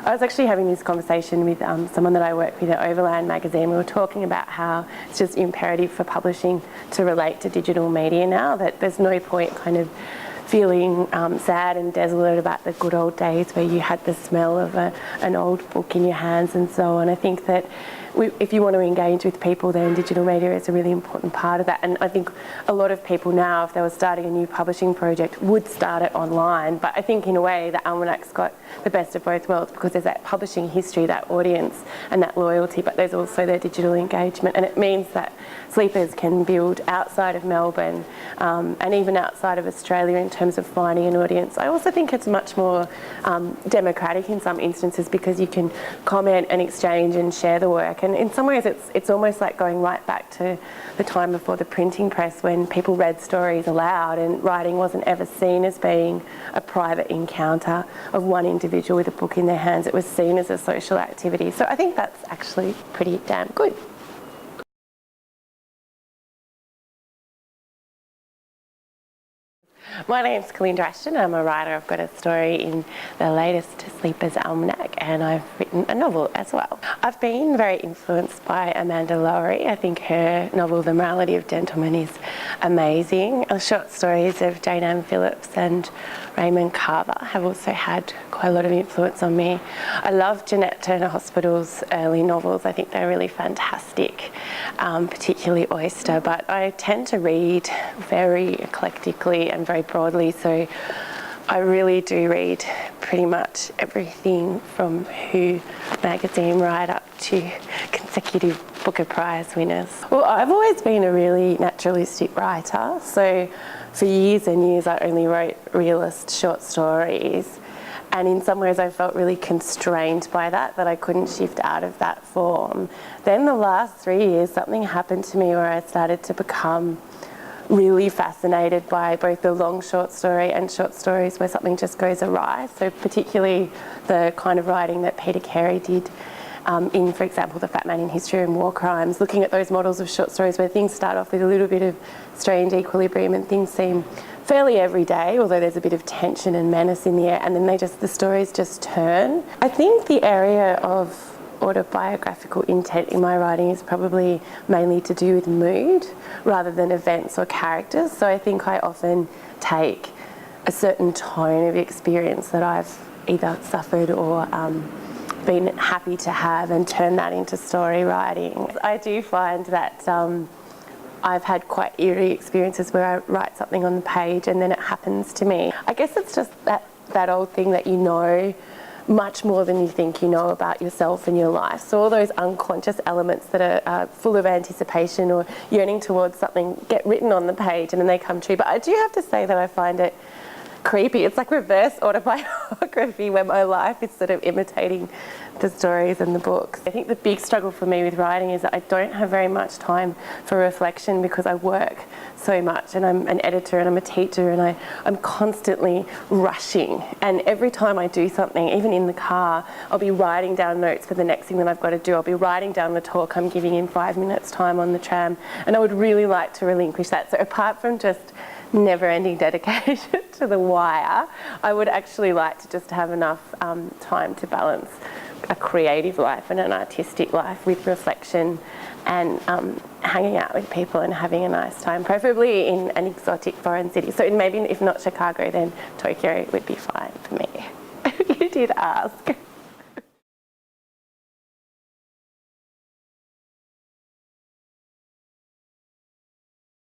I was actually having this conversation with someone that I work with at Overland magazine. We were talking about how it's just imperative for publishing to relate to digital media now, that there's no point kind of feeling sad and desolate about the good old days where you had the smell of an old book in your hands and so on. I think that if you want to engage with people, then digital media is a really important part of that. And I think a lot of people now, if they were starting a new publishing project, would start it online. But I think in a way the Almanac's got the best of both worlds, because there's that publishing history, that audience and that loyalty, but there's also their digital engagement. And it means that sleepers can build outside of Melbourne and even outside of Australia in terms of finding an audience. I also think it's much more democratic in some instances, because you can comment and exchange and share the work. And in some ways it's almost like going right back to the time before the printing press, when people read stories aloud and writing wasn't ever seen as being a private encounter of one individual with a book in their hands. It was seen as a social activity. So I think that's actually pretty damn good. My name's Kalinda Ashton. I'm a writer. I've got a story in the latest Sleepers Almanac, and I've written a novel as well. I've been very influenced by Amanda Lowery. I think her novel The Morality of Gentlemen is amazing. The short stories of Jane Ann Phillips and Raymond Carver have also had quite a lot of influence on me. I love Jeanette Turner Hospital's early novels. I think they're really fantastic, particularly Oyster, but I tend to read very eclectically and very broadly, so I really do read pretty much everything from Who magazine right up to consecutive Booker Prize winners. Well, I've always been a really naturalistic writer, so for years and years I only wrote realist short stories, and in some ways I felt really constrained by that I couldn't shift out of that form. Then the last 3 years something happened to me where I started to become really fascinated by both the long short story and short stories where something just goes awry. So particularly the kind of writing that Peter Carey did in, for example, The Fat Man in History and War Crimes, looking at those models of short stories where things start off with a little bit of strange equilibrium and things seem fairly everyday, although there's a bit of tension and menace in the air, and then the stories just turn. I think the area of autobiographical intent in my writing is probably mainly to do with mood rather than events or characters. So I think I often take a certain tone of experience that I've either suffered or been happy to have and turn that into story writing. I do find that I've had quite eerie experiences where I write something on the page and then it happens to me. I guess it's just that old thing that you know much more than you think you know about yourself and your life. So all those unconscious elements that are full of anticipation or yearning towards something get written on the page and then they come true. But I do have to say that I find it creepy. It's like reverse autobiography where my life is sort of imitating the stories and the books. I think the big struggle for me with writing is that I don't have very much time for reflection because I work so much, and I'm an editor and I'm a teacher, and I'm constantly rushing, and every time I do something, even in the car, I'll be writing down notes for the next thing that I've got to do. I'll be writing down the talk I'm giving in 5 minutes time on the tram, and I would really like to relinquish that. So apart from just never-ending dedication to the wire, I would actually like to just have enough time to balance a creative life and an artistic life with reflection and hanging out with people and having a nice time, preferably in an exotic foreign city. So maybe if not Chicago, then Tokyo would be fine for me. You did ask.